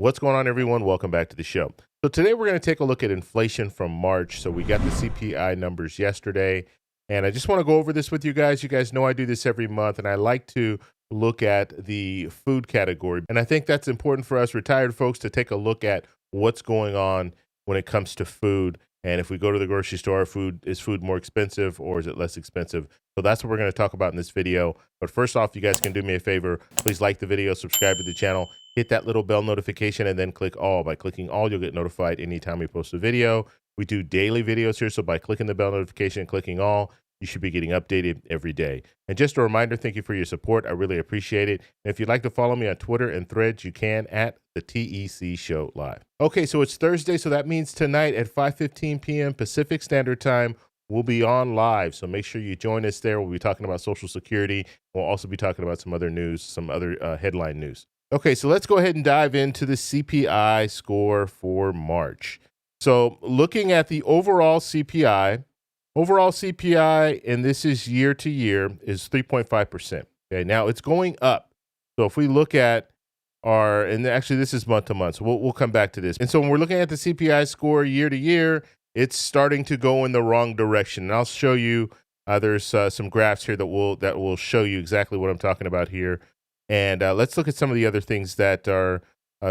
What's going on, everyone? Welcome back to the show. So today we're going to take a look at inflation from March. So we got the CPI numbers yesterday, and I just want to go over this with you guys. You guys know I do this every month, and I like to look at the food category. And I think that's important for us retired folks to take a look at what's going on when it comes to food. And if we go to the grocery store, is food more expensive or is it less expensive? So that's what we're going to talk about in this video. But first off, you guys can do me a favor. Please like the video, subscribe to the channel, hit that little bell notification, and then click all. By clicking all, you'll get notified anytime we post a video. We do daily videos here, so by clicking the bell notification and clicking all, you should be getting updated every day. And just a reminder, thank you for your support. I really appreciate it. And if you'd like to follow me on Twitter and Threads, you can at the TEC Show Live. Okay, so it's Thursday, so that means tonight at 5:15 p.m. Pacific Standard Time, we'll be on live. So make sure you join us there. We'll be talking about Social Security. We'll also be talking about some other news, some other headline news. Okay, so let's go ahead and dive into the CPI score for March. So looking at the overall CPI, and this is year to year, is 3.5%. Okay, now it's going up. So if we look at and actually this is month to month, so we'll come back to this. And so when we're looking at the CPI score year to year, it's starting to go in the wrong direction. And I'll show you, there's some graphs here that will show you exactly what I'm talking about here. And let's look at some of the other things that are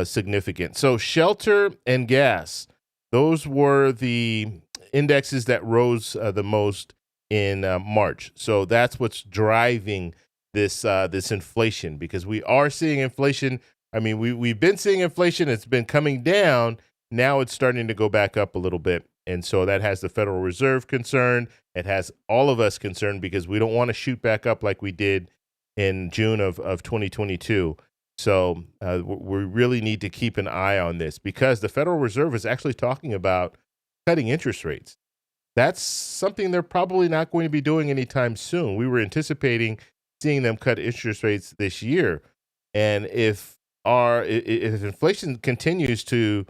significant. So shelter and gas, those were the indexes that rose the most in March. So that's what's driving this inflation, because we are seeing inflation. I mean, we've been seeing inflation. It's been coming down. Now it's starting to go back up a little bit. And so that has the Federal Reserve concerned. It has all of us concerned because we don't want to shoot back up like we did in June of 2022. So we really need to keep an eye on this, because the Federal Reserve is actually talking about cutting interest rates. That's something they're probably not going to be doing anytime soon. We were anticipating seeing them cut interest rates this year. And if inflation continues to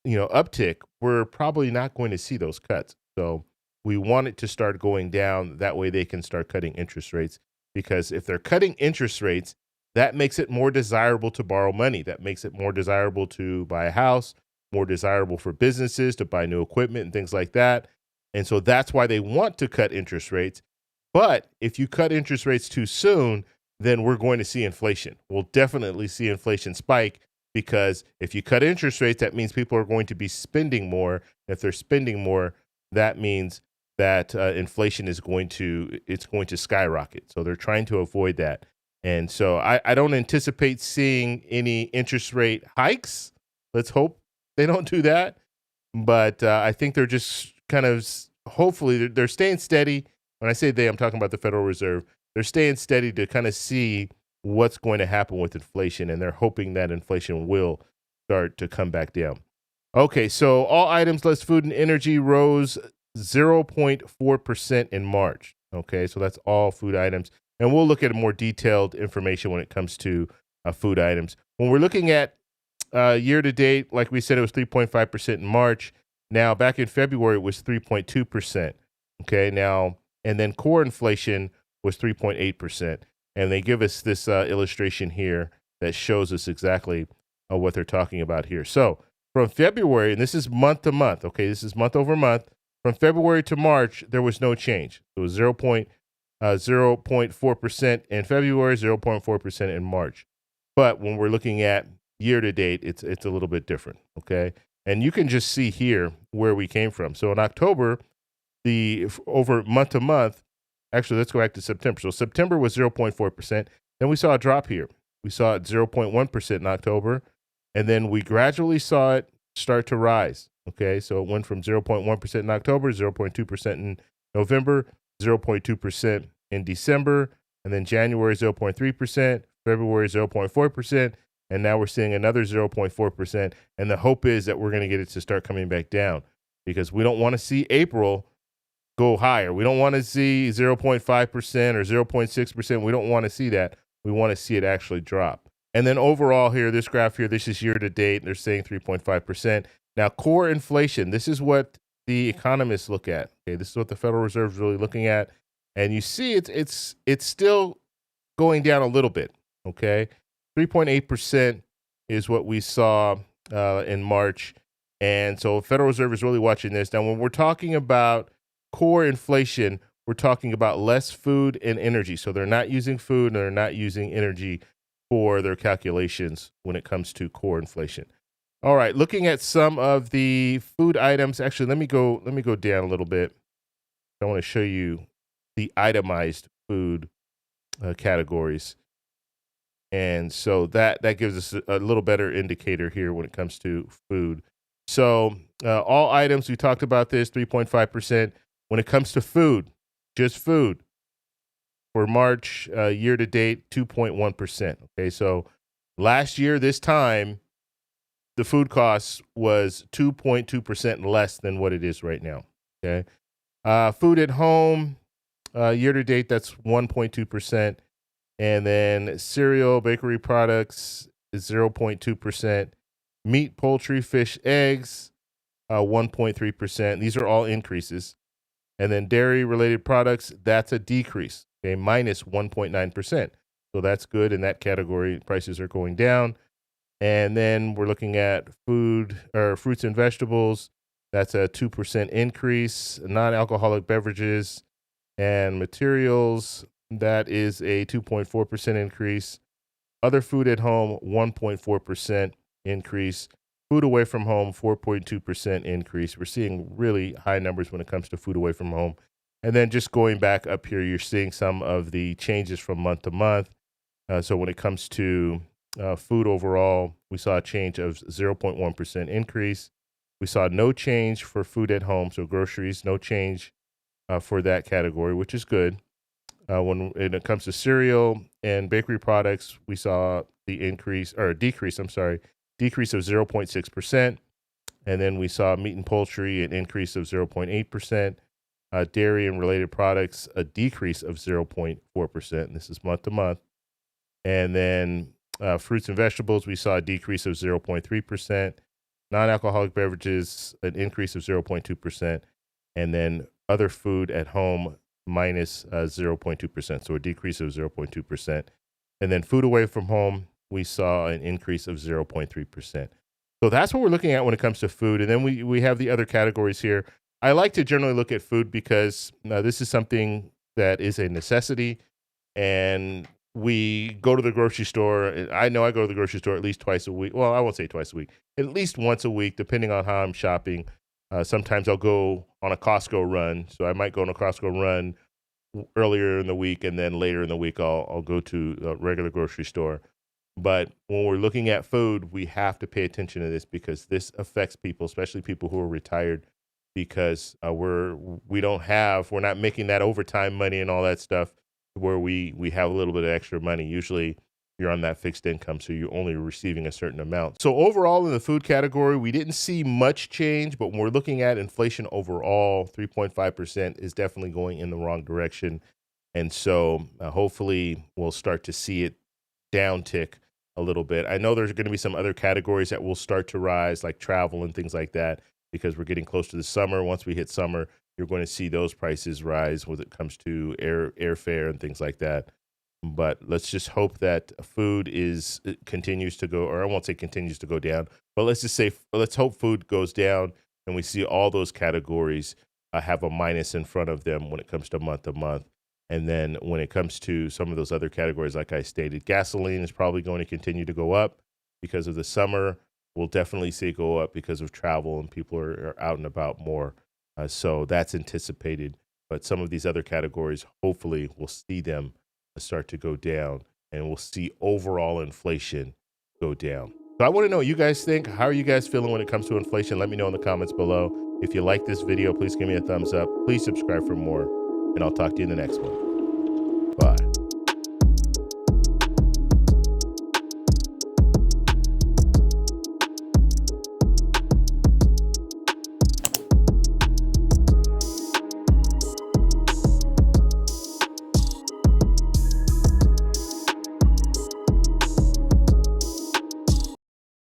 uptick, we're probably not going to see those cuts. So we want it to start going down. That way they can start cutting interest rates, because if they're cutting interest rates, that makes it more desirable to borrow money. That makes it more desirable to buy a house, more desirable for businesses to buy new equipment and things like that. And so that's why they want to cut interest rates. But if you cut interest rates too soon, then we're going to see inflation. We'll definitely see inflation spike, because if you cut interest rates, that means people are going to be spending more. If they're spending more, that means that inflation is going to skyrocket. So they're trying to avoid that. And so I don't anticipate seeing any interest rate hikes. Let's hope they don't do that. But I think they're just kind of, hopefully, they're staying steady. When I say they, I'm talking about the Federal Reserve. They're staying steady to kind of see what's going to happen with inflation, and they're hoping that inflation will start to come back down. Okay, so all items less food and energy rose 0.4% in March. Okay, so that's all food items. And we'll look at more detailed information when it comes to food items. When we're looking at year to date, like we said, it was 3.5% in March. Now, back in February, it was 3.2%. Okay, now, and then core inflation was 3.8%. And they give us this illustration here that shows us exactly what they're talking about here. So from February, and this is month to month, okay, this is month over month. From February to March, there was no change. It was 0.4% in February, 0.4% in March. But when we're looking at year to date, it's a little bit different, okay? And you can just see here where we came from. So in October, over month to month, actually, let's go back to September. So September was 0.4%. Then we saw a drop here. We saw it 0.1% in October. And then we gradually saw it start to rise. Okay, so it went from 0.1% in October, 0.2% in November, 0.2% in December, and then January 0.3%, February 0.4%, and now we're seeing another 0.4%. And the hope is that we're going to get it to start coming back down, because we don't want to see April go higher. We don't want to see 0.5% or 0.6%. We don't want to see that. We want to see it actually drop. And then overall here, this graph here, this is year to date. They're saying 3.5%. Now, core inflation, this is what the economists look at. Okay, this is what the Federal Reserve is really looking at. And you see it's still going down a little bit. Okay, 3.8% is what we saw in March. And so Federal Reserve is really watching this. Now, when we're talking about core inflation, we're talking about less food and energy. So they're not using food and they're not using energy for their calculations when it comes to core inflation. All right, looking at some of the food items. Actually, let me go down a little bit. I want to show you the itemized food categories. And so that gives us a little better indicator here when it comes to food. So all items, we talked about this, 3.5%. When it comes to food, just food, for March year to date, 2.1%. Okay, so last year, this time, the food cost was 2.2% less than what it is right now. Okay, food at home, year to date, that's 1.2%. And then cereal, bakery products is 0.2%. Meat, poultry, fish, eggs, 1.3%. These are all increases. And then dairy related products, that's a decrease, okay, minus 1.9%. So that's good in that category. Prices are going down. And then we're looking at food or fruits and vegetables. That's a 2% increase. Non-alcoholic beverages and materials, that is a 2.4% increase. Other food at home, 1.4% increase. Food away from home, 4.2% increase. We're seeing really high numbers when it comes to food away from home. And then just going back up here, you're seeing some of the changes from month to month. So when it comes to food overall, we saw a change of 0.1% increase. We saw no change for food at home, so groceries, no change for that category, which is good. When it comes to cereal and bakery products, we saw the decrease of 0.6%. And then we saw meat and poultry, an increase of 0.8%. Dairy and related products, a decrease of 0.4%. And this is month to month. And then fruits and vegetables, we saw a decrease of 0.3%. Non-alcoholic beverages, an increase of 0.2%. And then other food at home, minus 0.2%, so a decrease of 0.2%. And then food away from home, we saw an increase of 0.3%. So that's what we're looking at when it comes to food. And then we have the other categories here. I like to generally look at food because this is something that is a necessity. And we go to the grocery store. I know I go to the grocery store at least twice a week. Well, I won't say twice a week, at least once a week, depending on how I'm shopping. Sometimes I'll go on a Costco run. So I might go on a Costco run earlier in the week, and then later in the week, I'll go to a regular grocery store. But when we're looking at food, we have to pay attention to this because this affects people, especially people who are retired, because we're not making that overtime money and all that stuff where we have a little bit of extra money. Usually you're on that fixed income, so you're only receiving a certain amount. So overall in the food category, we didn't see much change, but when we're looking at inflation overall, 3.5% is definitely going in the wrong direction. And so hopefully we'll start to see it downtick a little bit. I know there's going to be some other categories that will start to rise, like travel and things like that, because we're getting close to the summer. Once we hit summer, you're going to see those prices rise when it comes to airfare and things like that. But let's just hope that food continues to go, or I won't say continues to go down, but let's hope food goes down and we see all those categories have a minus in front of them when it comes to month. And then when it comes to some of those other categories, like I stated, gasoline is probably going to continue to go up because of the summer. We'll definitely see it go up because of travel and people are out and about more. So that's anticipated. But some of these other categories, hopefully we'll see them start to go down and we'll see overall inflation go down. So I want to know what you guys think. How are you guys feeling when it comes to inflation? Let me know in the comments below. If you like this video, please give me a thumbs up. Please subscribe for more, and I'll talk to you in the next one.